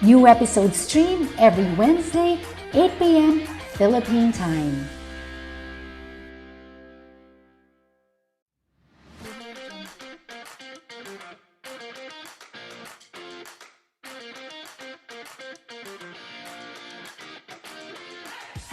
New episodes stream every Wednesday, 8 p.m. Philippine time.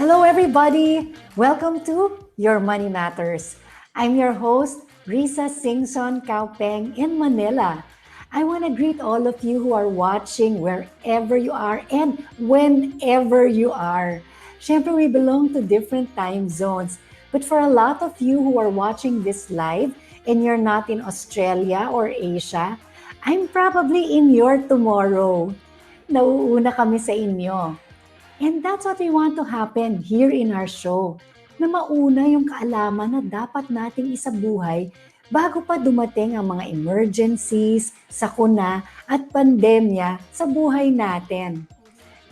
Hello everybody! Welcome to Your Money Matters. I'm your host, Risa Singson Kaupeng in Manila. I want to greet all of you who are watching wherever you are and whenever you are. Siyempre, we belong to different time zones. But for a lot of you who are watching this live and you're not in Australia or Asia, I'm probably in your tomorrow. Nauuna kami sa inyo. And that's what we want to happen here in our show. Na mauna yung kaalaman na dapat nating isabuhay bago pa dumating ang mga emergencies, sakuna at pandemya sa buhay natin.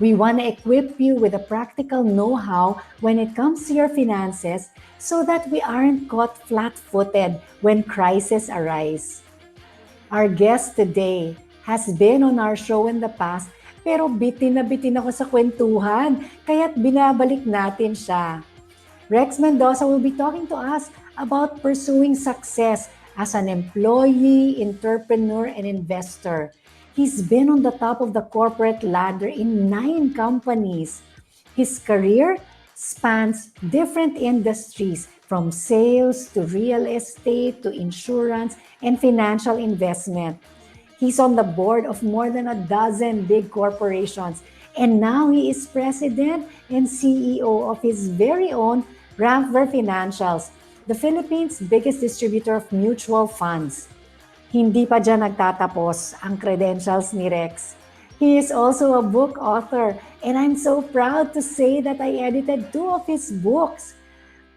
We want to equip you with a practical know-how when it comes to your finances so that we aren't caught flat-footed when crises arise. Our guest today has been on our show in the past pero bitin na bitin ako sa kwentuhan, kaya't binabalik natin siya. Rex Mendoza will be talking to us about pursuing success as an employee, entrepreneur, and investor. He's been on the top of the corporate ladder in 9 companies. His career spans different industries from sales to real estate to insurance and financial investment. He's on the board of more than a dozen big corporations, and now he is president and CEO of his very own Ramper Financials, the Philippines' biggest distributor of mutual funds. Hindi pa dyan nagtatapos ang credentials ni Rex. He is also a book author, and I'm so proud to say that I edited 2 of his books.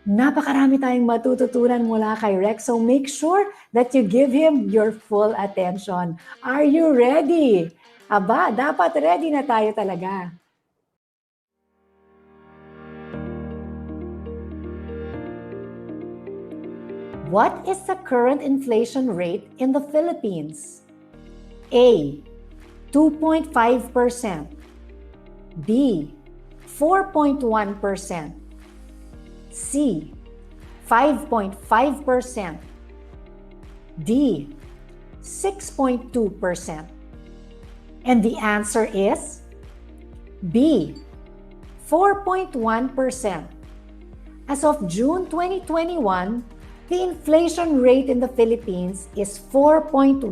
Napakarami tayong matututunan mula kay Rex, so make sure that you give him your full attention. Are you ready? Aba, dapat ready na tayo talaga. What is the current inflation rate in the Philippines? A. 2.5%. B. 4.1%. C. 5.5%. D. 6.2%. And the answer is B. 4.1%. As of June 2021, the inflation rate in the Philippines is 4.1%.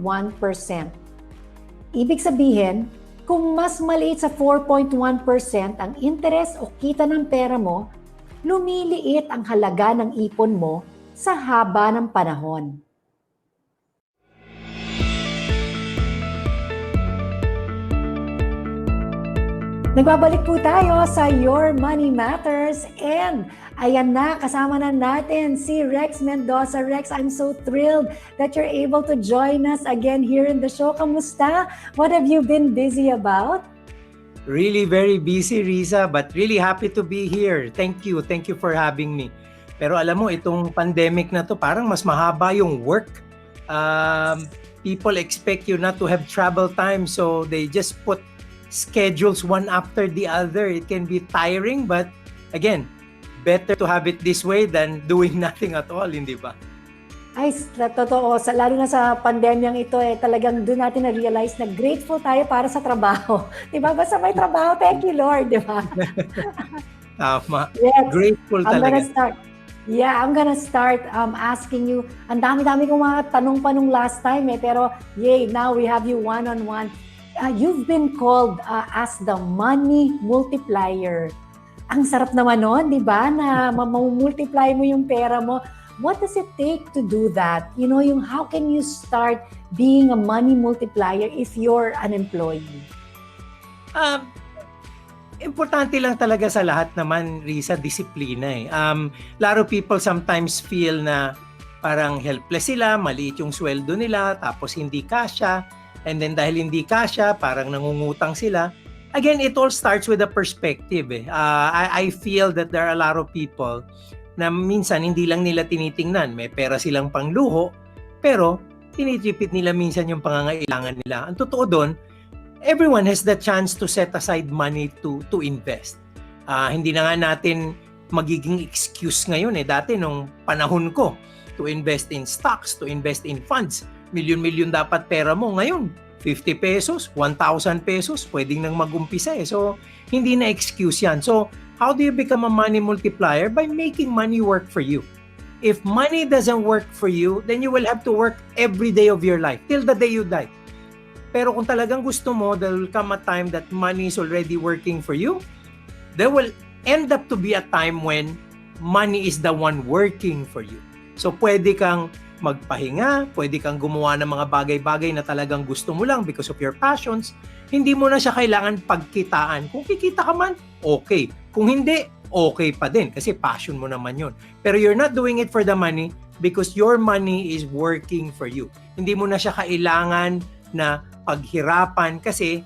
Ibig sabihin, kung mas maliit sa 4.1% ang interest o kita ng pera mo, lumiliit ang halaga ng ipon mo sa haba ng panahon. Nagbabalik po tayo sa Your Money Matters and ayan na, kasama na natin si Rex Mendoza. Rex, I'm so thrilled that you're able to join us again here in the show. Kamusta? What have you been busy about? Really very busy, Risa, but really happy to be here. Thank you for having me. Pero alam mo, itong pandemic na to, parang mas mahaba yung work. People expect you not to have travel time, so they just put schedules one after the other. It can be tiring, but again, better to have it this way than doing nothing at all, hindi ba? Ay, totoo. Lalo na sa pandemyang ito, talagang doon natin na-realize na grateful tayo para sa trabaho. Diba? Basta may trabaho, thank you, Lord. Diba? Tama. Yes. Grateful talaga. I'm gonna start asking you. Ang dami-dami kong mga tanong pa nung last time pero yay, now we have you one-on-one. You've been called as the money multiplier. Ang sarap naman nun, di ba? Na multiply mo yung pera mo. What does it take to do that? You know, how can you start being a money multiplier if you're an employee? Importante lang talaga sa lahat naman, Risa, disiplina . Lot of people sometimes feel na parang helpless sila, maliit yung sweldo nila, tapos hindi kasya. And then dahil hindi kasya, parang nangungutang sila. Again, it all starts with a perspective . I feel that there are a lot of people na minsan hindi lang nila tinitingnan. May pera silang pangluho, pero tinitipid nila minsan yung pangangailangan nila. Ang totoo doon, everyone has the chance to set aside money to invest. Hindi na nga natin magiging excuse ngayon Dati nung panahon ko, to invest in stocks, to invest in funds, milyon-milyon dapat pera mo. Ngayon, 50 pesos, 1,000 pesos, pwedeng nang mag-umpisa So, hindi na excuse yan. So, how do you become a money multiplier? By making money work for you. If money doesn't work for you, then you will have to work every day of your life, till the day you die. Pero kung talagang gusto mo, there will come a time that money is already working for you. There will end up to be a time when money is the one working for you. So pwede kang magpahinga, pwede kang gumawa ng mga bagay-bagay na talagang gusto mo lang because of your passions. Hindi mo na siya kailangan pagkitaan. Kung kikita ka man, okay. Kung hindi, okay pa din kasi passion mo naman yun. Pero you're not doing it for the money because your money is working for you. Hindi mo na siya kailangan na paghirapan kasi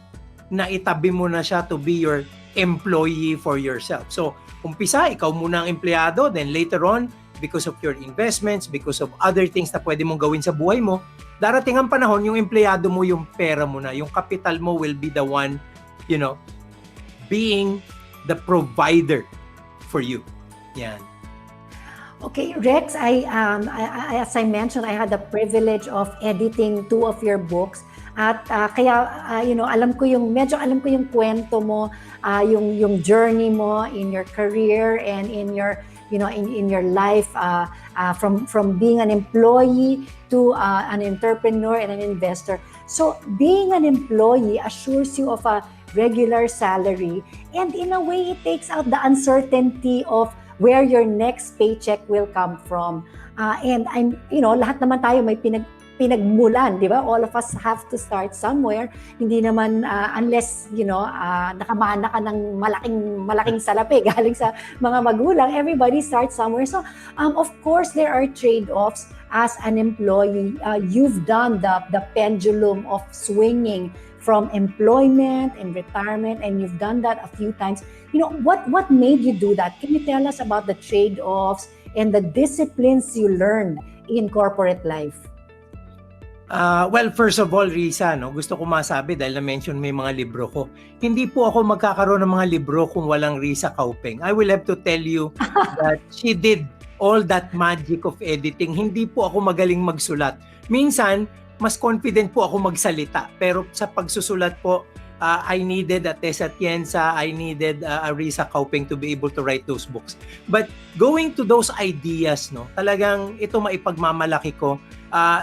naitabi mo na siya to be your employee for yourself. So, umpisa, ikaw muna ang empleyado, then later on, because of your investments, because of other things na pwede mong gawin sa buhay mo, darating ang panahon, yung empleyado mo, yung pera mo na, yung capital mo will be the one, being the provider for you. Yan. Okay, Rex, as I mentioned, I had the privilege of editing 2 of your books. At kaya alam ko yung kwento mo, yung journey mo in your career and in your in your life, from being an employee to an entrepreneur and an investor. So being an employee assures you of a regular salary, and in a way it takes out the uncertainty of where your next paycheck will come from. And I'm lahat naman tayo may pinagmulan, di ba? All of us have to start somewhere. Hindi naman unless nakamana ka ng malaking salapi galing sa mga magulang. Everybody starts somewhere. So of course there are trade-offs as an employee. You've done the pendulum of swinging from employment and retirement, and you've done that a few times. What made you do that? Can you tell us about the trade-offs and the disciplines you learned in corporate life? Well, first of all, Risa, gusto ko masabi dahil na-mention mo yung mga libro ko. Hindi po ako magkakaroon ng mga libro kung walang Risa Caupeng. I will have to tell you that she did all that magic of editing. Hindi po ako magaling magsulat. Minsan, mas confident po ako magsalita. Pero sa pagsusulat po, I needed a Tessa Tienza, I needed a Risa Caupeng to be able to write those books. But going to those ideas, talagang ito maipagmamalaki ko.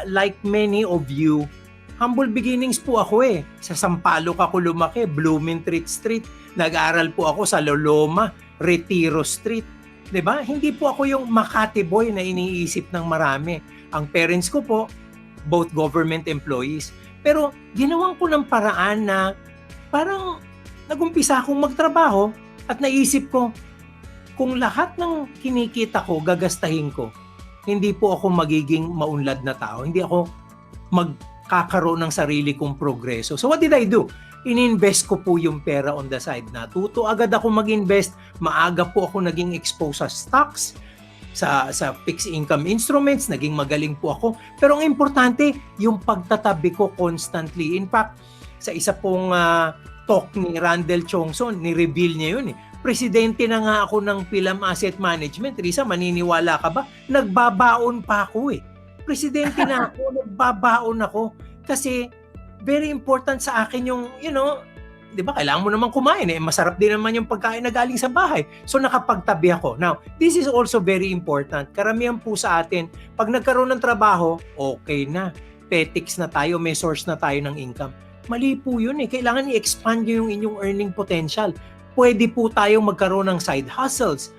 Like many of you, humble beginnings po ako Sa Sampaloc ako lumaki, Blumentritt Street. Nag-aral po ako sa Loloma, Retiro Street. 'Di ba? Hindi po ako yung Makati boy na iniisip ng marami. Ang parents ko po, both government employees. Pero ginawan ko ng paraan na parang nagumpisa akong magtrabaho at naisip ko, kung lahat ng kinikita ko, gagastahin ko, hindi po ako magiging maunlad na tao. Hindi ako magkakaroon ng sarili kong progreso. So what did I do? Ininvest ko po yung pera on the side. Natuto agad ako mag-invest. Maaga po ako naging exposed sa stocks, sa fixed income instruments. Naging magaling po ako. Pero ang importante, yung pagtatabi ko constantly. In fact, sa isa pong talk ni Randall Chongson, ni-reveal niya yun Presidente na nga ako ng Pilam Asset Management. Risa, maniniwala ka ba? Nagbabaon pa ako Presidente na ako, nagbabaon ako. Kasi very important sa akin yung, di ba, kailangan mo naman kumain Masarap din naman yung pagkain na galing sa bahay. So nakapagtabi ako. Now, this is also very important. Karamihan po sa atin, pag nagkaroon ng trabaho, okay na. Petics na tayo, may source na tayo ng income. Mali po yun Kailangan i-expand nyo yung inyong earning potential. Pwede po tayong magkaroon ng side hustles,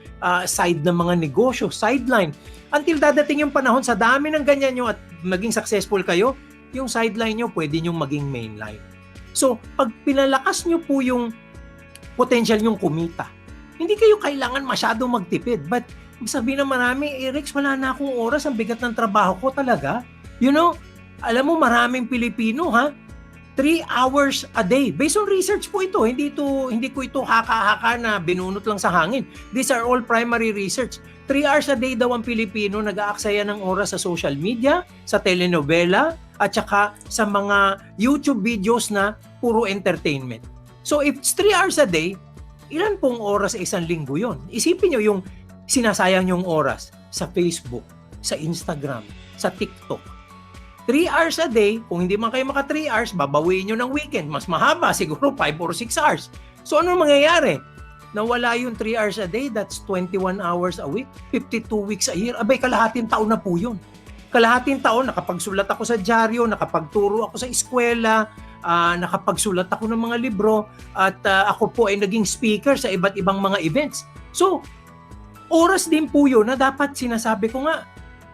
side ng mga negosyo, sideline. Until dadating yung panahon, sa dami ng ganyan nyo at maging successful kayo, yung sideline nyo pwede nyo maging mainline. So, pag pinalakas nyo po yung potential nyong kumita, hindi kayo kailangan masyadong magtipid. But sabihin ng marami, Rex, wala na akong oras, ang bigat ng trabaho ko talaga. Alam mo, maraming Pilipino 3 hours a day. Based on research po ito. Hindi ko ito haka-haka na binunot lang sa hangin. These are all primary research. 3 hours a day daw ang Pilipino nag-aaksaya ng oras sa social media, sa telenovela, at saka sa mga YouTube videos na puro entertainment. So if it's 3 hours a day, ilan pong oras sa isang linggo yon? Isipin nyo yung sinasayang yung oras sa Facebook, sa Instagram, sa TikTok. 3 hours a day, kung hindi man kayo maka 3 hours, babawiin nyo ng weekend. Mas mahaba, siguro 5 or 6 hours. So ano mangyayari? Nawala yung 3 hours a day, that's 21 hours a week, 52 weeks a year. Abay, kalahating taon na po yun. Kalahating taon, nakapagsulat ako sa dyaryo, nakapagturo ako sa eskwela, nakapagsulat ako ng mga libro, at ako po ay naging speaker sa iba't ibang mga events. So, oras din po yun na dapat sinasabi ko nga,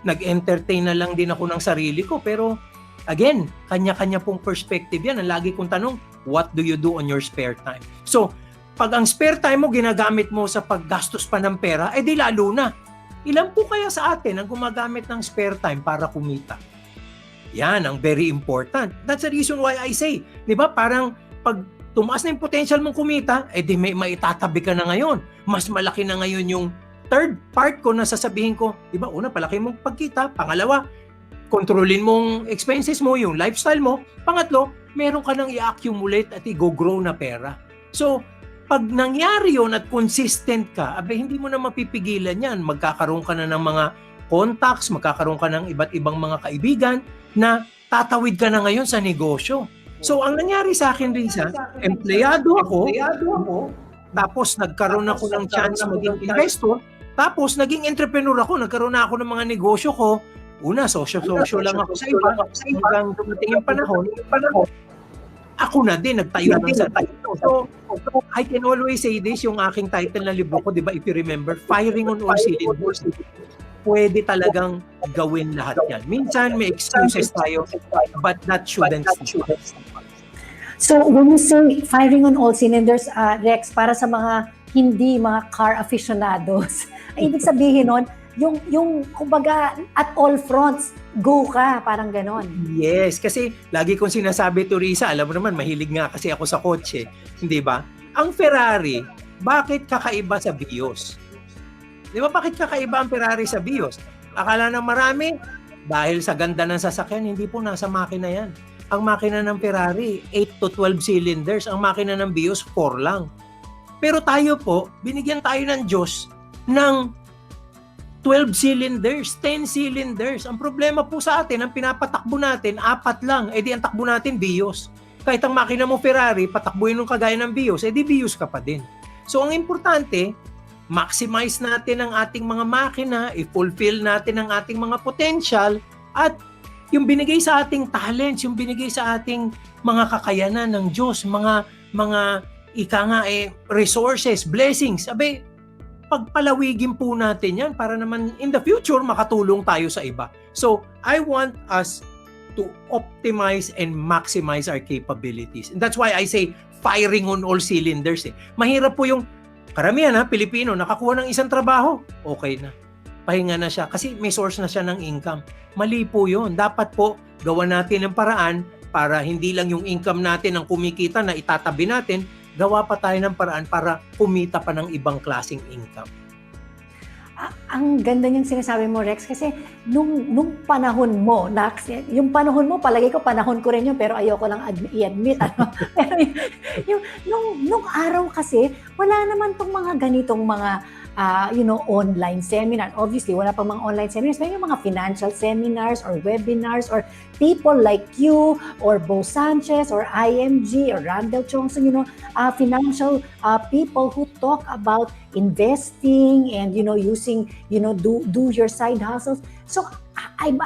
nag-entertain na lang din ako ng sarili ko. Pero, again, kanya-kanya pong perspective yan. Ang lagi kong tanong, what do you do on your spare time? So, pag ang spare time mo ginagamit mo sa paggastos pa ng pera, di lalo na. Ilan po kaya sa atin ang gumagamit ng spare time para kumita? Yan ang very important. That's the reason why I say, di ba, parang pag tumaas na yung potential mong kumita, di may maitatabi ka na ngayon. Mas malaki na ngayon yung third part ko na sasabihin ko, di ba, una, palaki mong pagkita. Pangalawa, kontrolin mong expenses mo, yung lifestyle mo. Pangatlo, meron ka nang i-accumulate at i-grow na pera. So, pag nangyari yun at consistent ka, hindi mo na mapipigilan yan. Magkakaroon ka na ng mga contacts, magkakaroon ka ng iba't ibang mga kaibigan na tatawid ka na ngayon sa negosyo. So, ang nangyari sa akin, Risa, empleyado ako, tapos nagkaroon ako ng chance maging investor, tapos naging entrepreneur ako, nagkaroon na ako ng mga negosyo ko. Una, sosyo-sosyo lang ako sa iba, hanggang dumating yung panahon, ako na din, nagtayo ng sa title. So, I can always say this, yung aking title na libro ko, di ba, if you remember, Firing on All Cylinders. Pwede talagang gawin lahat yan. Minsan, may excuses tayo, but that shouldn't stop. So, when you say firing on all cylinders, Rex, para sa mga hindi mga car aficionados, ay ibig sabihin nun, yung kumbaga at all fronts, go ka, parang ganon. Yes, kasi lagi kong sinasabi to Risa, alam mo naman, mahilig nga kasi ako sa kotse, hindi ba? Ang Ferrari, bakit kakaiba sa Vios? Di ba, bakit kakaiba ang Ferrari sa Vios? Akala ng marami, dahil sa ganda ng sasakyan, hindi po nasa makina yan. Ang makina ng Ferrari, 8 to 12 cylinders. Ang makina ng Vios, 4 lang. Pero tayo po, binigyan tayo ng Diyos ng 12 cylinders, 10 cylinders. Ang problema po sa atin, ang pinapatakbo natin, 4 lang. Di ang takbo natin, Vios. Kahit ang makina mo Ferrari, patakbuhin ng kagaya ng Vios, di Vios ka pa din. So ang importante, maximize natin ang ating mga makina, i-fulfill natin ang ating mga potential, at yung binigay sa ating talents, yung binigay sa ating mga kakayanan ng Diyos, mga resources, blessings, pagpalawigin po natin yan para naman in the future makatulong tayo sa iba. So, I want us to optimize and maximize our capabilities. And that's why I say firing on all cylinders. Mahirap po yung karamihan Pilipino, nakakuha ng isang trabaho, okay na. Pahinga na siya kasi may source na siya ng income. Mali po yun. Dapat po gawa natin ng paraan para hindi lang yung income natin ang kumikita na itatabi natin, gawa pa tayo ng paraan para kumita pa ng ibang klaseng income. Ang ganda niyang sinasabi mo, Rex, kasi nung panahon mo, yung panahon mo, palagi ko panahon ko rin yun, pero ayoko lang i-admit. Pero nung araw kasi, wala naman tong mga ganitong mga online seminar. Obviously, wala pang mga online seminars. May mga financial seminars or webinars or people like you or Bo Sanchez or IMG or Randall Johnson, financial people who talk about investing and, using, do your side hustles. So, I'm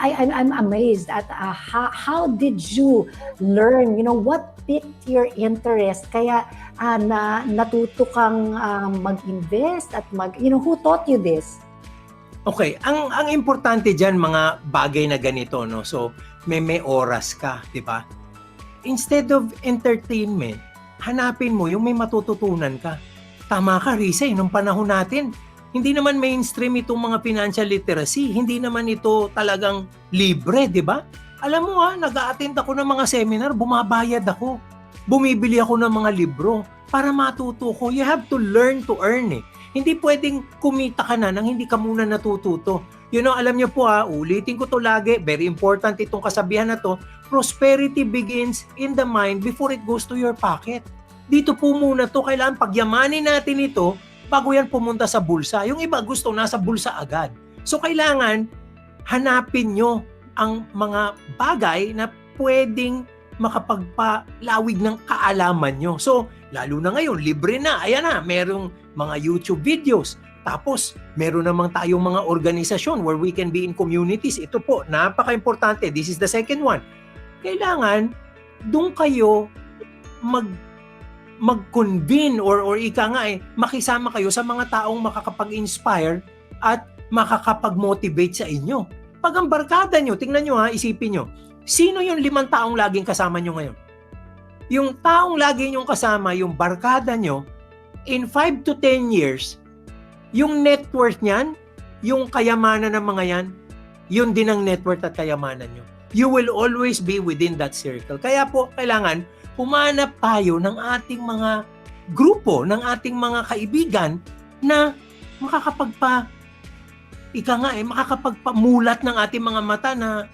amazed at how did you learn, what piqued your interest? Kaya natuto kang mag-invest at who taught you this? Okay, ang importante diyan mga bagay na ganito, no. So, may oras ka, 'di ba? Instead of entertainment, hanapin mo yung may matututunan ka. Tama ka, Risa, nung panahon natin, hindi naman mainstream itong mga financial literacy, hindi naman ito talagang libre, 'di ba? Alam mo nag-a-attend ako ng mga seminar, bumabayad ako. bumibili ako ng mga libro para matuto ko. You have to learn to earn eh. Hindi pwedeng kumita ka na nang hindi ka muna natututo. Alam niyo po ulitin ko to lagi, very important itong kasabihan na to, prosperity begins in the mind before it goes to your pocket. Dito po muna to, kailangan pagyamanin natin ito bago yan pumunta sa bulsa. Yung iba gusto nasa bulsa agad. So kailangan hanapin nyo ang mga bagay na pwedeng makapagpalawig ng kaalaman nyo. So, lalo na ngayon, libre na. Ayan na, merong mga YouTube videos. Tapos, meron naman tayong mga organisasyon where we can be in communities. Ito po, napaka-importante. This is the second one. Kailangan, doon kayo mag-convene or makisama kayo sa mga taong makakapag-inspire at makakapag-motivate sa inyo. Pag ang barkada nyo, tingnan nyo isipin nyo, sino yung 5 taong laging kasama nyo ngayon? Yung taong lagi nyong kasama, yung barkada nyo, in 5 to 10 years, yung net worth niyan, yung kayamanan ng mga yan, yun din ang net worth at kayamanan nyo. You will always be within that circle. Kaya po, kailangan humanap tayo ng ating mga grupo, ng ating mga kaibigan na makakapagpamulat ng ating mga mata na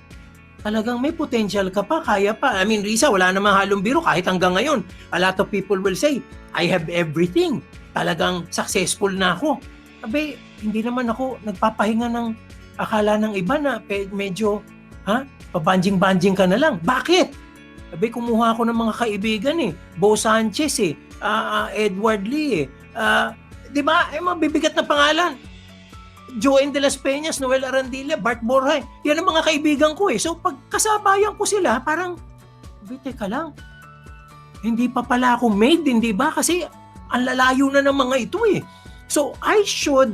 talagang may potential ka pa, kaya pa. I mean, Risa, wala namang halong biro kahit hanggang ngayon. A lot of people will say, I have everything. Talagang successful na ako. Abe, hindi naman ako nagpapahinga ng akala ng iba na medyo, pabanjing-banjing ka na lang. Bakit? Abe, kumuha ako ng mga kaibigan Bo Sanchez Edward Lee di ba? Mabibigat na pangalan. Joen de las Peñas, Noel Arandilla, Bart Borhay. Yan ang mga kaibigan ko So, pag kasabayan ko sila, parang, teka lang. Hindi pa pala ako made, hindi ba? Kasi, ang lalayo na ng mga ito So, I should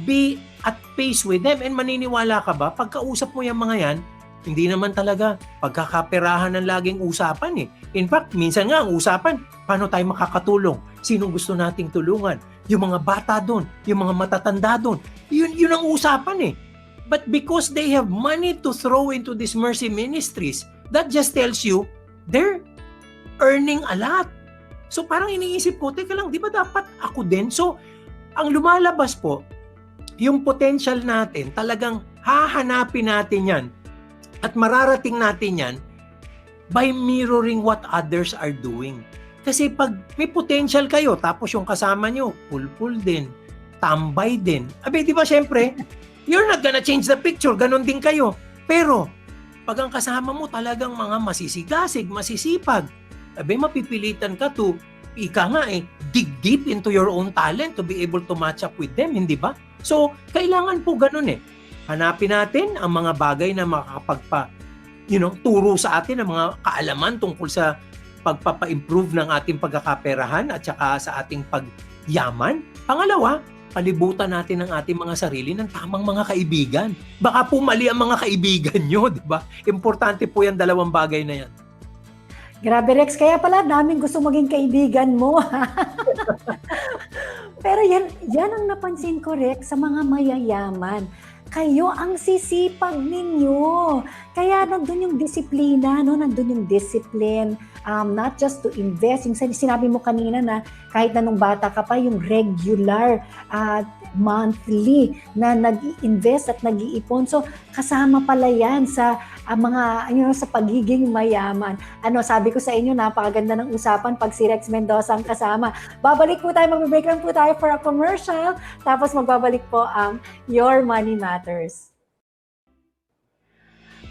be at pace with them. And maniniwala ka ba, pagkausap mo yung mga yan, hindi naman talaga pagkakaperahan ng laging usapan In fact, minsan nga ang usapan, paano tayo makakatulong? Sinong gusto nating tulungan? Yung mga bata doon, yung mga matatanda doon, yun ang usapan But because they have money to throw into these mercy ministries, that just tells you, they're earning a lot. So parang iniisip ko, teka lang, di ba dapat ako din? So, ang lumalabas po, yung potential natin, talagang hahanapin natin yan at mararating natin yan by mirroring what others are doing. Kasi pag may potential kayo, tapos yung kasama nyo, pulpul din, tambay din. Abe, di ba syempre, you're not gonna change the picture, ganun din kayo. Pero, pag ang kasama mo talagang mga masisigasig, masisipag, abe, mapipilitan ka to, dig deep into your own talent to be able to match up with them, hindi ba? So, kailangan po ganun Hanapin natin ang mga bagay na turo sa atin ang mga kaalaman tungkol sa pagpapa-improve ng ating pagkakaperahan at saka sa ating pagyaman. Pangalawa, palibutan natin ang ating mga sarili ng tamang mga kaibigan. Baka po mali ang mga kaibigan nyo, di ba? Importante po yung 2 bagay na yan. Grabe, Rex. Kaya pala daming gusto maging kaibigan mo. Pero yan ang napansin ko, Rex, sa mga mayayaman. Kayo ang sisipag ninyo. Kaya nandun yung disiplina, nandun yung discipline. Not just to invest. Yung sinabi mo kanina na kahit na nung bata ka pa, yung regular monthly na nag-invest at nag-iipon. So, kasama pala yan sa sa pagiging mayaman. Sabi ko sa inyo, napakaganda ng usapan pag si Rex Mendoza ang kasama. Babalik po tayo, mag-break lang po tayo for a commercial. Tapos magbabalik po ang Your Money Matters.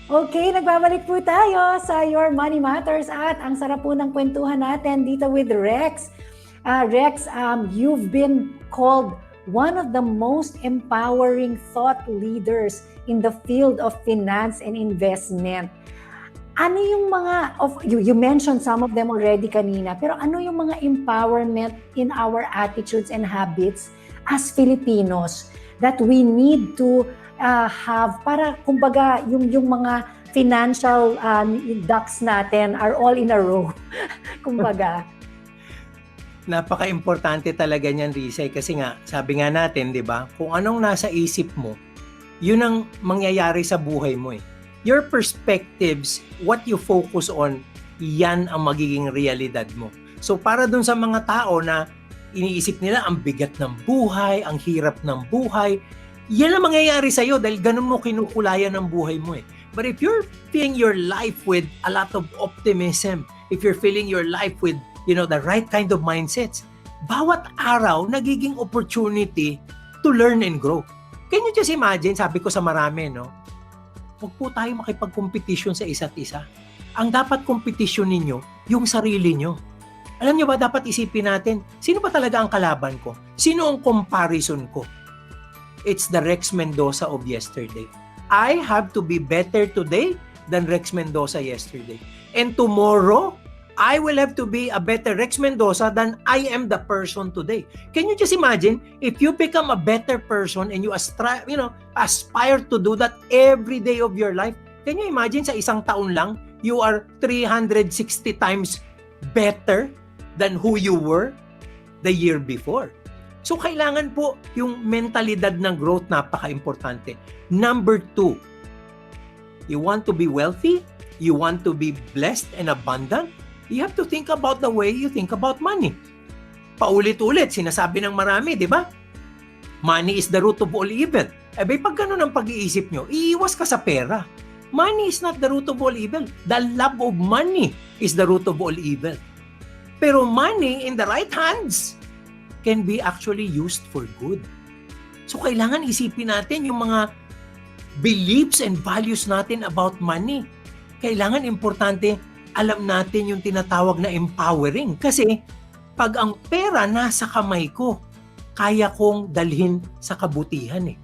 Okay, nagbabalik po tayo sa Your Money Matters at ang sarap po ng kwentuhan natin dito with Rex. Rex, you've been called one of the most empowering thought leaders in the field of finance and investment. Ano yung mga, you mentioned some of them already kanina, pero ano yung mga empowerment in our attitudes and habits as Filipinos that we need to have para kumbaga yung mga financial ducks natin are all in a row. Kumbaga. Napaka-importante talaga niyan, Risa, kasi nga, sabi nga natin, di ba, kung anong nasa isip mo, yun ang mangyayari sa buhay mo Your perspectives, what you focus on, yan ang magiging realidad mo. So para dun sa mga tao na iniisip nila ang bigat ng buhay, ang hirap ng buhay, yan ang mangyayari sa'yo dahil ganun mo kinukulayan ng buhay mo eh. But if you're filling your life with a lot of optimism, if you're filling your life with, the right kind of mindsets, bawat araw nagiging opportunity to learn and grow. Can you just imagine, sabi ko sa marami, no? Huwag po tayo makipag-competition sa isa't isa. Ang dapat competition ninyo, yung sarili nyo. Alam nyo ba, dapat isipin natin, sino ba talaga ang kalaban ko? Sino ang comparison ko? It's the Rex Mendoza of yesterday. I have to be better today than Rex Mendoza yesterday. And tomorrow, I will have to be a better Rex Mendoza than I am the person today. Can you just imagine if you become a better person and you aspire to do that every day of your life? Can you imagine sa isang taon lang, you are 360 times better than who you were the year before? So kailangan po yung mentalidad ng growth napaka-importante. Number 2, you want to be wealthy, you want to be blessed and abundant, you have to think about the way you think about money. Paulit-ulit, sinasabi ng marami, di ba? Money is the root of all evil. Pag ganun ang pag-iisip nyo, iiwas ka sa pera. Money is not the root of all evil. The love of money is the root of all evil. Pero money in the right hands can be actually used for good. So kailangan isipin natin yung mga beliefs and values natin about money. Kailangan importante, alam natin yung tinatawag na empowering. Kasi pag ang pera nasa kamay ko, kaya kong dalhin sa kabutihan eh.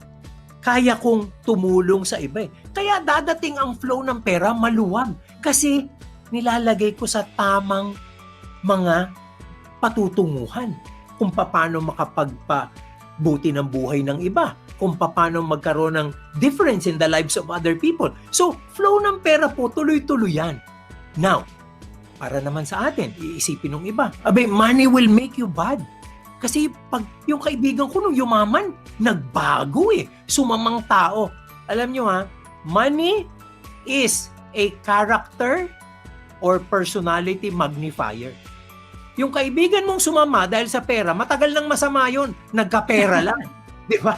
Kaya kong tumulong sa iba eh. Kaya dadating ang flow ng pera maluwag. Kasi nilalagay ko sa tamang mga patutunguhan kung paano makapagpabuti ng buhay ng iba, kung paano magkaroon ng difference in the lives of other people. So, flow ng pera po, tuloy-tuloy yan. Now, para naman sa atin, iisipin ng iba, money will make you bad. Kasi pag yung kaibigan ko nung yumaman, nagbago eh. Sumamang tao. Alam nyo money is a character or personality magnifier. Yung kaibigan mong sumama dahil sa pera, matagal nang masama yun. Nagkapera lang. Di ba?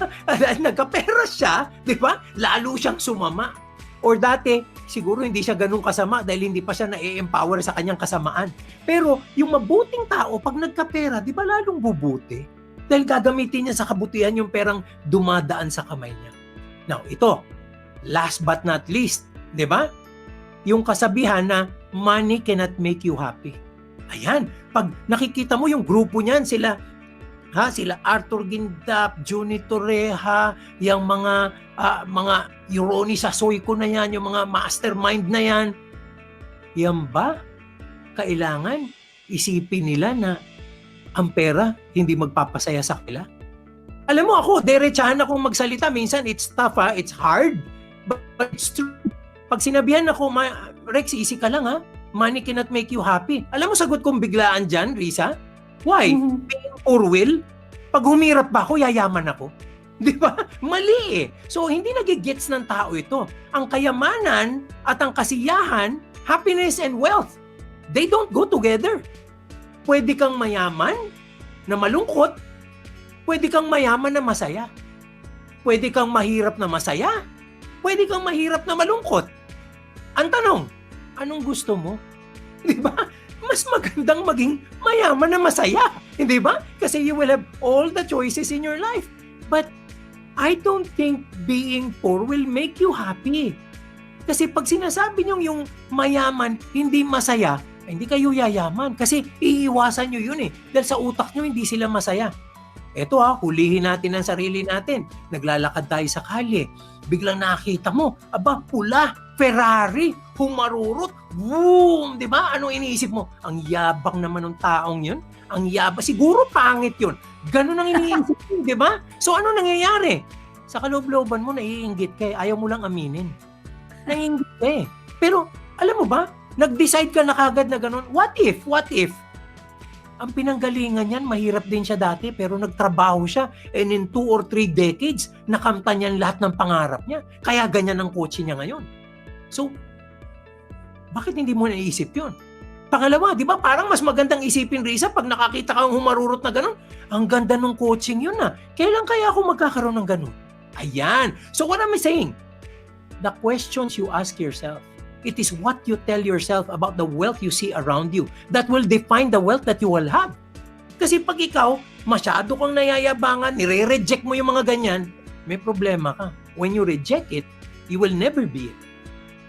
Nagkapera siya, di ba? Lalo siyang sumama. Or dati, siguro hindi siya ganun kasama dahil hindi pa siya na-empower sa kanyang kasamaan. Pero yung mabuting tao, pag nagkapera, di ba lalong bubuti? Dahil gagamitin niya sa kabutihan yung perang dumadaan sa kamay niya. Now, ito, last but not least, di ba? Yung kasabihan na money cannot make you happy. Ayan, pag nakikita mo yung grupo niyan, sila Arthur Guindap, Juni Torreja, yung mga Yoroni Sasoy ko na yan, yung mga mastermind na yan. Yan ba? Kailangan isipin nila na ang pera hindi magpapasaya sa kanila? Alam mo ako, derechahan akong magsalita. Minsan it's tough, it's hard, but it's true. Pag sinabihan ako, Rex, easy ka lang money cannot make you happy. Alam mo, sagot kong biglaan dyan, Risa? Why? Being poor will? Pag humirap ba ako, yayaman ako. Di ba? Mali eh. So, hindi nagigets ng tao ito. Ang kayamanan at ang kasiyahan, happiness and wealth, they don't go together. Pwede kang mayaman na malungkot, pwede kang mayaman na masaya. Pwede kang mahirap na masaya, pwede kang mahirap na malungkot. Ang tanong, anong gusto mo? Di ba? Mas magandang maging mayaman na masaya. Hindi ba? Kasi you will have all the choices in your life. But I don't think being poor will make you happy. Kasi pag sinasabi nyo yung mayaman, hindi masaya, hindi kayo yayaman. Kasi iiwasan nyo yun eh. Dahil sa utak nyo, hindi sila masaya. Eto hulihin natin ang sarili natin. Naglalakad tayo sa kalye. Biglang nakita mo, pula, Ferrari, humarurot, boom, di ba? Anong iniisip mo? Ang yabang naman ng taong yun. Ang yabang, siguro pangit yun. Ganun ang iniisip mo, di ba? So ano nangyayari? Sa kaloob-looban mo, naiinggit ka ayaw mo lang aminin. Naiinggit ka Pero, alam mo ba, nag-decide ka na kagad na ganun. What if? Ang pinanggalingan niyan, mahirap din siya dati, pero nagtrabaho siya. And in 2 or 3 decades, nakamta niyan lahat ng pangarap niya. Kaya ganyan ang kotse niya ngayon. So, bakit hindi mo naisip yun? Pangalawa, di ba parang mas magandang isipin, Risa, pag nakakita kang humarurot na ganun, ang ganda ng coaching yun na. Kailan kaya ako magkakaroon ng ganun? Ayan. So what am I saying? The questions you ask yourself, it is what you tell yourself about the wealth you see around you that will define the wealth that you will have. Kasi pag ikaw, masyado kang nayayabangan, nire-reject mo yung mga ganyan, may problema ka. When you reject it, you will never be it.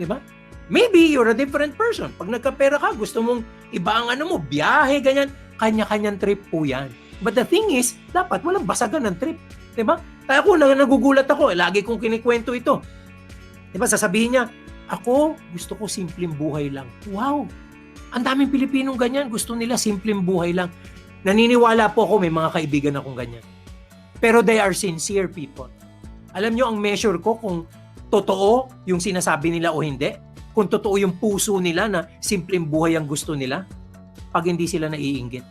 Diba? Maybe you're a different person. Pag nagkapera ka, gusto mong iba ang mo, biyahe, ganyan. Kanya-kanyang trip po yan. But the thing is, dapat walang basagan ng trip. Diba? Kaya ako, nagugulat ako. Lagi kong kinikwento ito. Diba? Sasabihin niya, ako, gusto ko simpleng buhay lang. Wow! Ang daming Pilipinong ganyan. Gusto nila simpleng buhay lang. Naniniwala po ako, may mga kaibigan akong ganyan. Pero they are sincere people. Alam nyo, ang measure ko kung totoo yung sinasabi nila o hindi, kung totoo yung puso nila na simpleng buhay ang gusto nila, pag hindi sila naiinggit.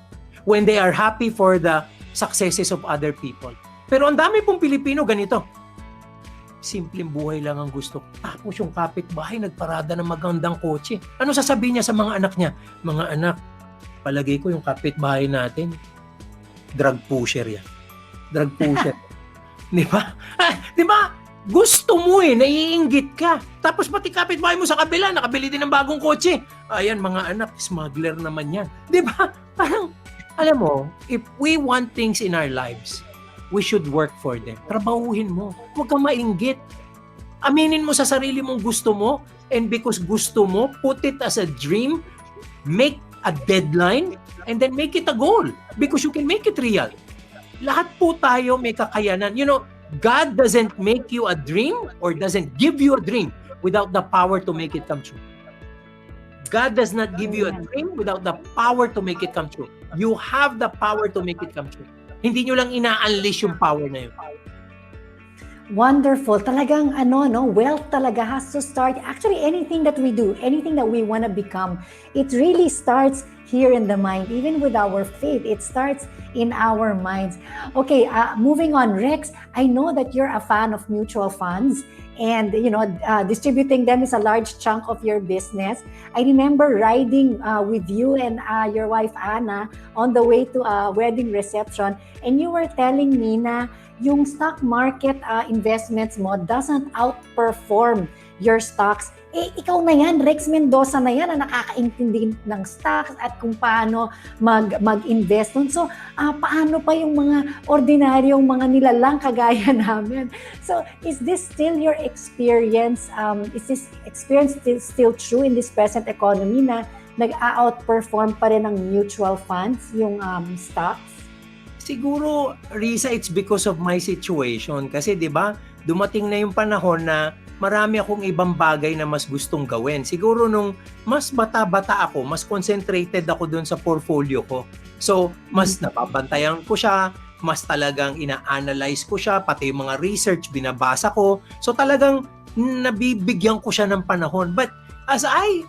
When they are happy for the successes of other people. Pero ang dami pong Pilipino ganito. Simpleng buhay lang ang gusto. Tapos yung kapitbahay nagparada ng magandang kotse. Ano sasabihin niya sa mga anak niya? Mga anak, palagay ko yung kapitbahay natin, drug pusher yan. Drug pusher. Di ba? Di ba? Gusto mo naiinggit ka. Tapos pati kapitbahay mo sa kabila, nakabili din ng bagong kotse. Ayan, mga anak, smuggler naman yan. Di ba? Parang, alam mo, if we want things in our lives, we should work for them. Trabahuhin mo. Huwag kang mainggit. Aminin mo sa sarili mong gusto mo, and because gusto mo, put it as a dream, make a deadline, and then make it a goal. Because you can make it real. Lahat po tayo may kakayanan. You know, God doesn't make you a dream or doesn't give you a dream without the power to make it come true. God does not give you a dream without the power to make it come true. You have the power to make it come true. Hindi nyo lang ina-unleash yung power na yun. Wonderful. Talagang wealth talaga has to start. Actually, anything that we do, anything that we want to become, it really starts here in the mind. Even with our faith, it starts in our minds. Okay, moving on, Rex, I know that you're a fan of mutual funds and, distributing them is a large chunk of your business. I remember riding with you and your wife, Anna, on the way to a wedding reception, and you were telling me na yung stock market investments mo doesn't outperform your stocks. Ikaw na yan, Rex Mendoza na yan, na nakakaintindi ng stocks at kung paano mag-invest nun. So, paano pa yung mga ordinaryong mga nilalang kagaya namin? So, is this still your experience? Is this experience still true in this present economy na nag-outperform pa rin ng mutual funds, yung stocks? Siguro, Risa, it's because of my situation. Kasi, di ba, dumating na yung panahon na marami akong ibang bagay na mas gustong gawin. Siguro nung mas bata-bata ako, mas concentrated ako dun sa portfolio ko. So, mas nababantayan ko siya, mas talagang ina-analyze ko siya, pati yung mga research, binabasa ko. So, talagang nabibigyan ko siya ng panahon. But as I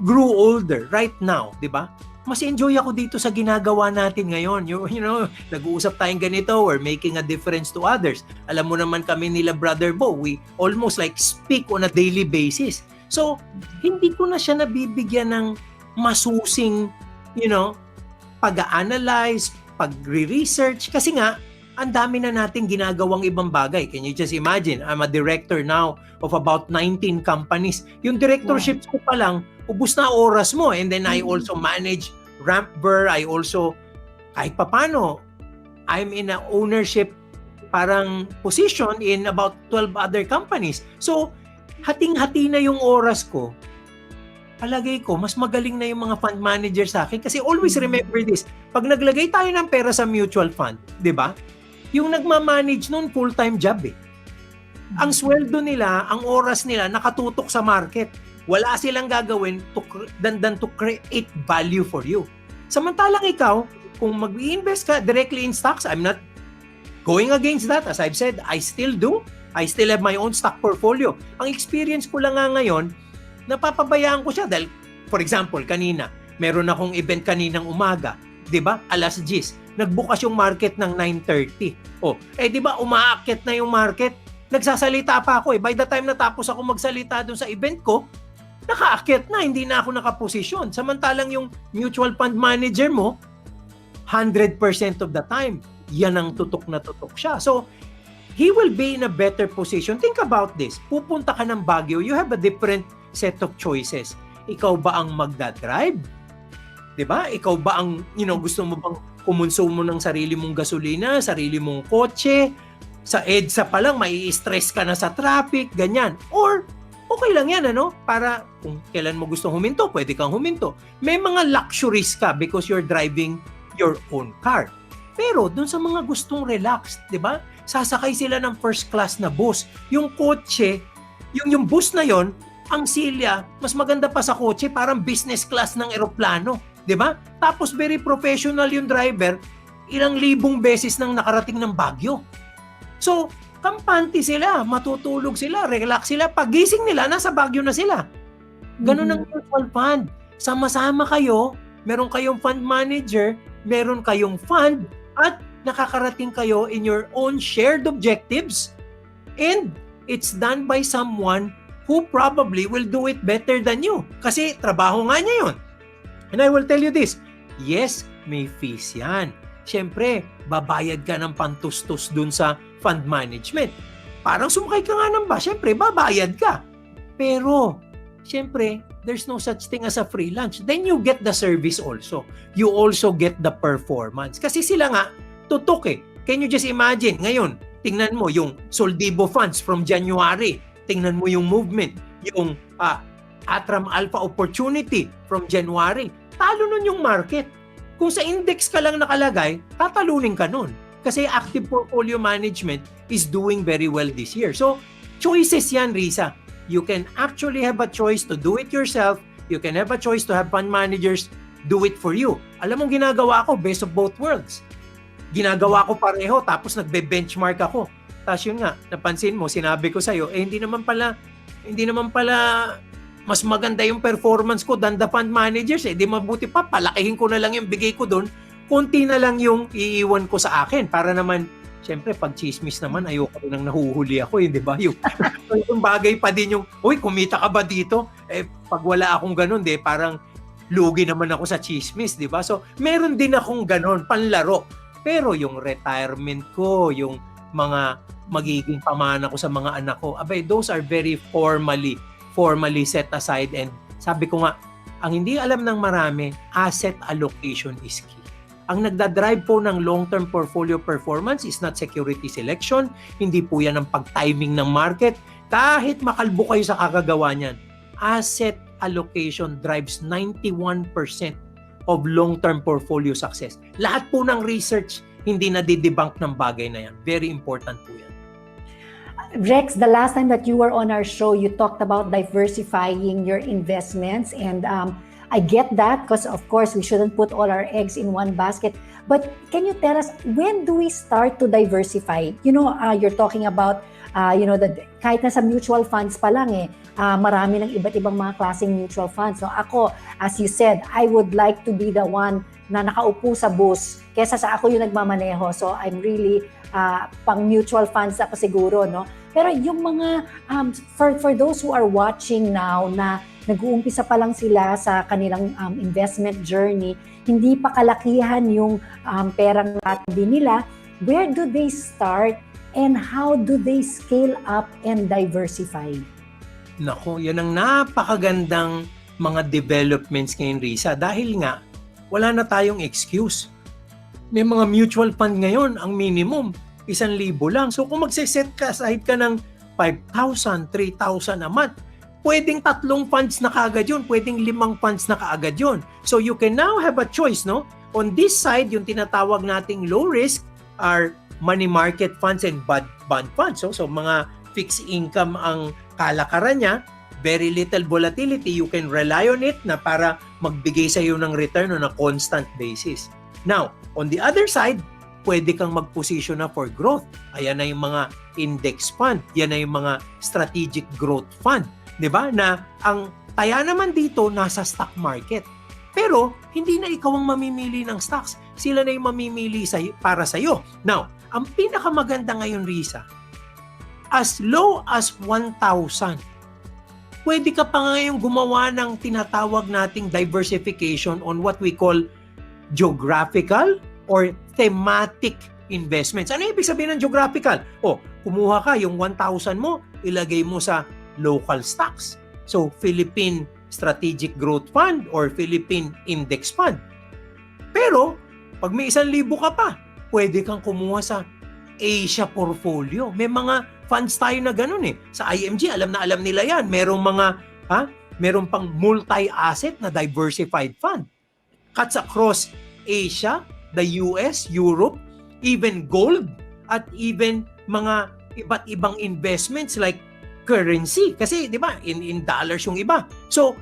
grew older right now, di ba? Mas enjoy ako dito sa ginagawa natin ngayon. You know, nag-uusap tayong ganito, we're making a difference to others. Alam mo naman kami nila Brother Bo, we almost like speak on a daily basis. So, hindi ko na siya nabibigyan ng masusing, pag-analyze, pag-research. Kasi nga, ang dami na nating ginagawang ibang bagay. Can you just imagine? I'm a director now of about 19 companies. Yung directorships ko pa lang, ubus na oras mo. And then I also manage Rampber. I also, kahit papano, I'm in a ownership parang position in about 12 other companies. So, hating-hati na yung oras ko. Palagay ko, mas magaling na yung mga fund manager sa akin. Kasi always remember this, pag naglagay tayo ng pera sa mutual fund, di ba? Yung nagmamanage nun, full-time job eh. Ang sweldo nila, ang oras nila, nakatutok sa market. Wala silang gagawin than to create value for you. Samantalang ikaw, kung mag-invest ka directly in stocks, I'm not going against that. As I've said, I still do. I still have my own stock portfolio. Ang experience ko lang nga ngayon, napapabayaan ko siya dahil, for example, kanina, meron akong event kaninang umaga, 'di ba? Alas 10, nagbukas yung market ng 9:30. Di ba umaakyat na yung market? Nagsasalita pa ako eh. By the time natapos ako magsalita doon sa event ko, nakaakyat na, hindi na ako nakaposisyon. Samantalang yung mutual fund manager mo, 100% of the time, yan ang tutok na tutok siya. So, he will be in a better position. Think about this. Pupunta ka ng Baguio, you have a different set of choices. Ikaw ba ang magdadrive? 'Di ba? Ikaw ba ang, gusto mo bang kumonsumo ng sarili mong gasolina, sarili mong kotse? Sa EDSA pa lang, mai-stress ka na sa traffic, ganyan. Or, okay lang yan, Para kung kailan mo gusto huminto, pwede kang huminto. May mga luxuries ka because you're driving your own car. Pero doon sa mga gustong relax, 'di ba? Sasakay sila ng first class na bus. Yung kotse, yung bus na yon, ang silya, mas maganda pa sa kotse, parang business class ng eroplano, 'di ba? Tapos very professional yung driver, ilang libong beses nang nakarating ng Baguio. So, kampante sila, matutulog sila, relax sila, pagising nila, nasa Baguio na sila. Ganun ang mutual fund. Sama-sama kayo, meron kayong fund manager, meron kayong fund, at nakakarating kayo in your own shared objectives, and it's done by someone who probably will do it better than you. Kasi trabaho nga niya yun. And I will tell you this, yes, may fees yan. Siyempre, babayad ka ng pantustos dun sa fund management. Parang sumakay ka nga ng bus, siyempre, babayad ka. Pero, siyempre, there's no such thing as a free lunch. Then you get the service also. You also get the performance. Kasi sila nga, tutok eh. Can you just imagine, ngayon, tingnan mo yung Soldibo funds from January. Tingnan mo yung movement, yung Atram Alpha Opportunity from January. Talo nun yung market. Kung sa index ka lang nakalagay, tatalunin ka nun. Kasi active portfolio management is doing very well this year. So, choices yan, Risa. You can actually have a choice to do it yourself. You can have a choice to have fund managers do it for you. Alam mong ginagawa ko, best of both worlds. Ginagawa ko pareho, tapos nagbe-benchmark ako. Tapos yun nga, napansin mo, sinabi ko sa'yo, hindi naman pala mas maganda yung performance ko than the fund managers. Di mabuti pa, palakihin ko na lang yung bigay ko doon, konti na lang yung iiwan ko sa akin. Para naman, syempre, pag chismis naman, ayoko rin nang nahuhuli ako, di ba? Yung bagay pa din yung, uy, kumita ka ba dito? Pag wala akong ganun, parang lugi naman ako sa chismis, di ba? So, meron din akong ganun, panlaro. Pero yung retirement ko, yung mga magiging pamana ko sa mga anak ko, those are very formally set aside. And sabi ko nga, ang hindi alam ng marami, asset allocation is key. Ang nagdadrive po ng long-term portfolio performance is not security selection, hindi po yan ang pag-timing ng market. Kahit makalbo kayo sa kakagawa niyan, asset allocation drives 91% of long-term portfolio success. Lahat po ng research, hindi na didebunk ng bagay na yan. Very important po yan. Rex, the last time that you were on our show, you talked about diversifying your investments, and I get that because, of course, we shouldn't put all our eggs in one basket. But can you tell us, when do we start to diversify? You're talking about, kahit na sa mutual funds pa lang marami ng iba't ibang mga klaseng mutual funds. So ako, as you said, I would like to be the one na nakaupo sa bus kesa sa ako yung nagmamaneho. So I'm really pang mutual funds ako siguro, no? Pero yung mga, for those who are watching now na nag-uumpisa pa lang sila sa kanilang investment journey, hindi pa kalakihan yung perang natabi nila, where do they start and how do they scale up and diversify? Nako, yan ang napakagandang mga developments ngayon, Risa. Dahil nga, wala na tayong excuse. May mga mutual fund ngayon, ang minimum, 1,000 lang. So kung magsiset ka aside ka ng 5,000, 3,000 a month, pwedeng 3 funds na kaagad yun, pwedeng 5 funds na kaagad yun. So you can now have a choice, no? On this side, yung tinatawag nating low risk are money market funds and bond funds. So mga fixed income ang kalakaran niya, very little volatility, you can rely on it na para magbigay sa iyo ng return on a constant basis. Now, on the other side, pwede kang mag-position na for growth. Ayan na yung mga index fund, yan na yung mga strategic growth fund, 'di ba? Na ang taya naman dito nasa stock market. Pero hindi na ikaw ang mamimili ng stocks, sila na yung mamimili para sa iyo. Now, ang pinakamaganda ngayon, Risa, as low as 1,000, pwede ka pa ngayong gumawa ng tinatawag nating diversification on what we call geographical or thematic investments. Ano ibig sabihin ng geographical? Kumuha ka yung 1,000 mo, ilagay mo sa local stocks. So, Philippine Strategic Growth Fund or Philippine Index Fund. Pero, pag may 1,000 ka pa, pwede kang kumuha sa Asia portfolio. May mga funds tayo na ganun eh. Sa IMG, alam na alam nila yan. Meron pang multi-asset na diversified fund. Cuts across Asia, the US, Europe, even gold, at even mga iba't ibang investments like currency. Kasi, di ba, in dollars yung iba. So,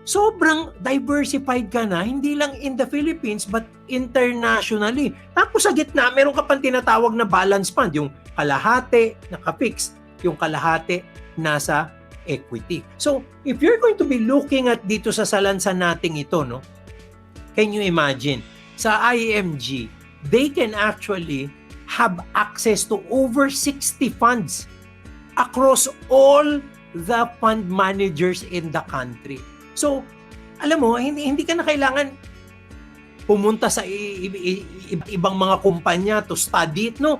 sobrang diversified ka na, hindi lang in the Philippines, but internationally. Tapos sa gitna, meron ka pang tinatawag na balance fund, yung kalahati naka-fix, yung kalahati nasa equity. So, if you're going to be looking at dito sa salansan nating ito, no, can you imagine, sa IMG, they can actually have access to over 60 funds across all the fund managers in the country. So, alam mo, hindi ka na kailangan pumunta sa ibang mga kumpanya to study it, no?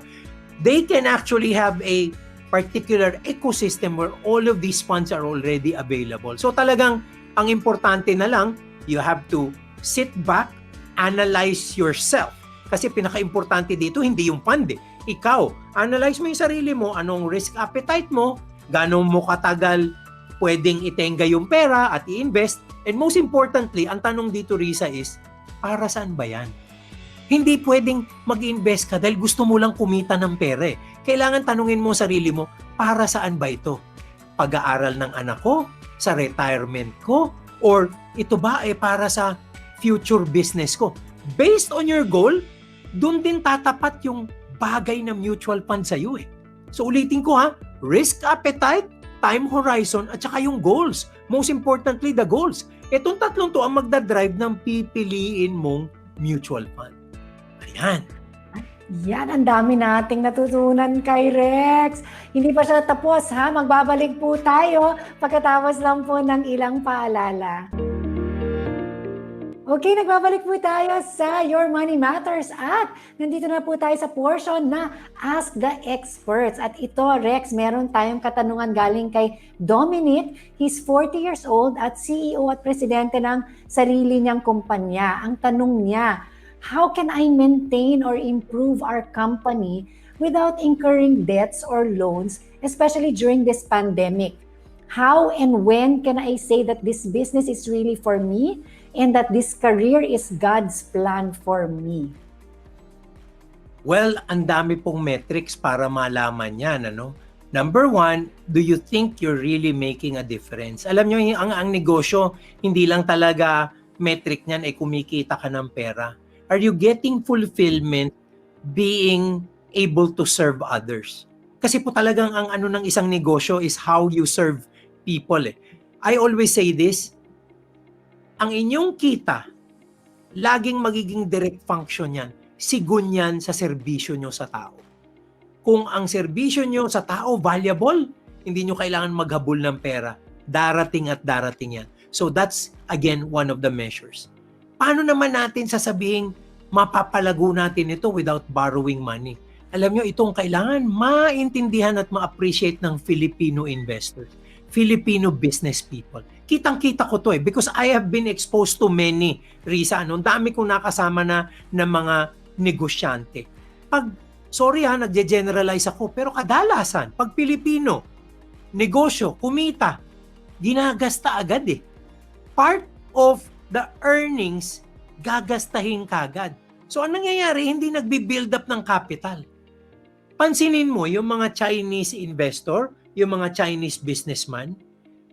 They can actually have a particular ecosystem where all of these funds are already available. So talagang, ang importante na lang, you have to sit back, analyze yourself. Kasi pinaka-importante dito, hindi yung fund eh. Ikaw, analyze mo yung sarili mo, anong risk appetite mo, gano'n mo katagal pwedeng itenga yung pera at i-invest. And most importantly, ang tanong dito, Risa, is, para saan ba yan? Hindi pwedeng mag-invest ka dahil gusto mo lang kumita ng pera eh. Kailangan tanungin mo sarili mo, para saan ba ito? Pag-aaral ng anak ko? Sa retirement ko? Or ito ba ay para sa future business ko? Based on your goal, dun din tatapat yung bagay na mutual fund sa'yo eh. So ulitin ko ha, risk appetite, time horizon, at saka yung goals. Most importantly, the goals. Itong tatlong to ang magdadrive ng pipiliin mong mutual fund. Ayan. Yan, ang dami nating natutunan kay Rex. Hindi pa siya tapos ha, magbabalik po tayo pagkatapos lang po ng ilang paalala. Okay, nagbabalik po tayo sa Your Money Matters at nandito na po tayo sa portion na Ask the Experts. At ito, Rex, meron tayong katanungan galing kay Dominic. He's 40 years old at CEO at presidente ng sarili niyang kumpanya. Ang tanong niya, how can I maintain or improve our company without incurring debts or loans, especially during this pandemic? How and when can I say that this business is really for me and that this career is God's plan for me? Well, ang dami pong metrics para malaman yan, ano? Number one, do you think you're really making a difference? Alam nyo, ang negosyo, hindi lang talaga metric niyan ay kumikita ka ng pera. Are you getting fulfillment being able to serve others? Kasi po talagang ang ano ng isang negosyo is how you serve people eh. I always say this, ang inyong kita, laging magiging direct function yan. Sigun yan sa serbisyo nyo sa tao. Kung ang serbisyo nyo sa tao valuable, hindi nyo kailangan maghabol ng pera. Darating at darating yan. So that's, again, one of the measures. Paano naman natin sasabihin mapapalago natin ito without borrowing money? Alam nyo, itong kailangan maintindihan at ma-appreciate ng Filipino investors, Filipino business people. Kitang-kita ko to eh because I have been exposed to many, Risa. Ang dami kong nakasama na mga negosyante. Sorry ha, nagge-generalize ako, pero kadalasan, pag Pilipino, negosyo, kumita, ginagasta agad eh. Part of the earnings, gagastahin kagad. So, ang nangyayari, hindi nagbi-build up ng capital. Pansinin mo, yung mga Chinese investor, yung mga Chinese businessman,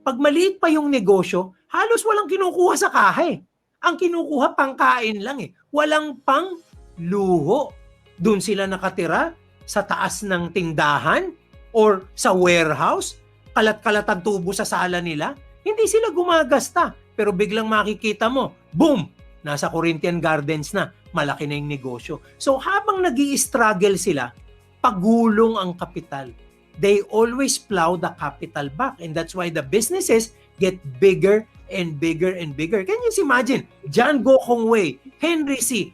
pag maliit pa yung negosyo, halos walang kinukuha sa kahe. Ang kinukuha, pangkain lang eh. Walang pang luho. Doon sila nakatira sa taas ng tindahan or sa warehouse, kalat-kalat ang tubo sa sala nila. Hindi sila gumagasta. Pero biglang makikita mo, boom! Nasa Corinthian Gardens na, malaki na yung negosyo. So habang nag-i-struggle sila, pagulong ang kapital. they always plow the capital back. And that's why the businesses get bigger and bigger and bigger. Can you imagine? John Go Kong Wei, Henry C.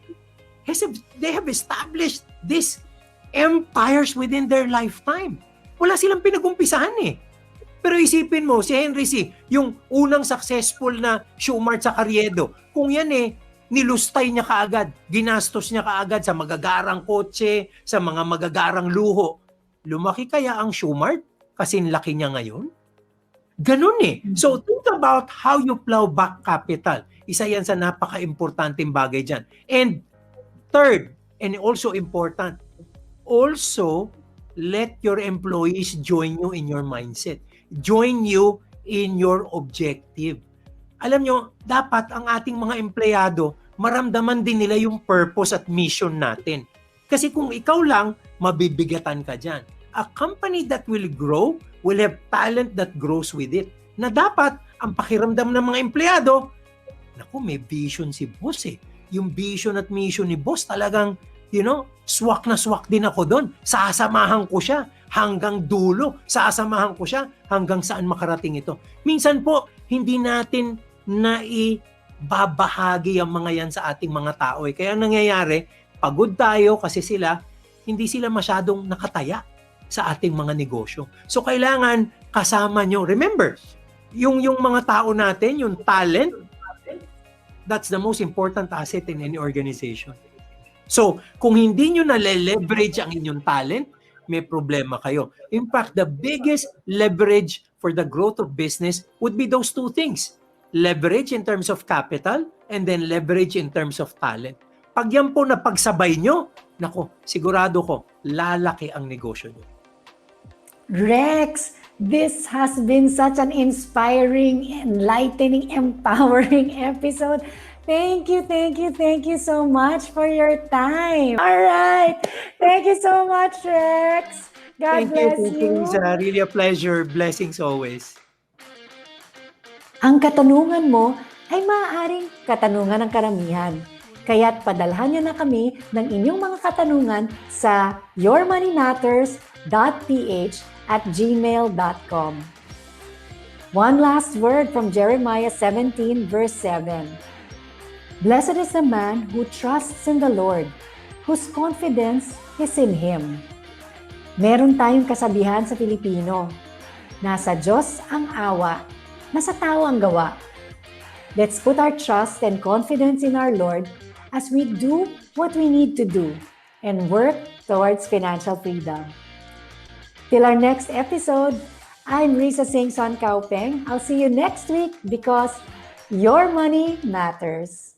They have established these empires within their lifetime. Wala silang pinag-umpisahan eh. Pero isipin mo, si Henry C., yung unang successful na shoe mart sa Carriedo, kung yan eh, nilustay niya kaagad, ginastos niya kaagad sa magagarang kotse, sa mga magagarang luho. Lumaki kaya ang shoe mart? Kasing laki niya ngayon? Ganun eh. So think about how you plow back capital. Isa yan sa napaka-importanting bagay dyan. And third, and also important, also let your employees join you in your mindset. Join you in your objective. Alam nyo, dapat ang ating mga empleyado, maramdaman din nila yung purpose at mission natin. Kasi kung ikaw lang, mabibigatan ka dyan. A company that will grow will have talent that grows with it. Na dapat, ang pakiramdam ng mga empleyado, naku, may vision si boss eh. Yung vision at mission ni boss talagang, swak na swak din ako doon. Sasamahan ko siya hanggang dulo. Sasamahan ko siya hanggang saan makarating ito. Minsan po, hindi natin naibabahagi ang mga yan sa ating mga tao. Kaya nangyayari, pagod tayo kasi hindi sila masyadong nakataya sa ating mga negosyo. So kailangan kasama nyo. Remember, yung mga tao natin, yung talent, that's the most important asset in any organization. So, kung hindi nyo na-leverage ang inyong talent, may problema kayo. In fact, the biggest leverage for the growth of business would be those two things. Leverage in terms of capital and then leverage in terms of talent. Pag yan po napagsabay nyo, sigurado ko, lalaki ang negosyo nyo. Rex, this has been such an inspiring, enlightening, empowering episode. Thank you so much for your time. All right. Thank you so much, Rex. God bless you. Thank you, Lisa. Really a pleasure. Blessings always. Ang katanungan mo ay maaaring katanungan ng karamihan. Kaya't padalhan niyo na kami ng inyong mga katanungan sa yourmoneymatters.ph@gmail.com. One last word from Jeremiah 17 verse 7. Blessed is the man who trusts in the Lord, whose confidence is in Him. Meron tayong kasabihan sa Pilipino, nasa Diyos ang awa, nasa tao ang gawa. Let's put our trust and confidence in our Lord as we do what we need to do and work towards financial freedom. Till our next episode, I'm Risa Singson Kaupeng. I'll see you next week because your money matters.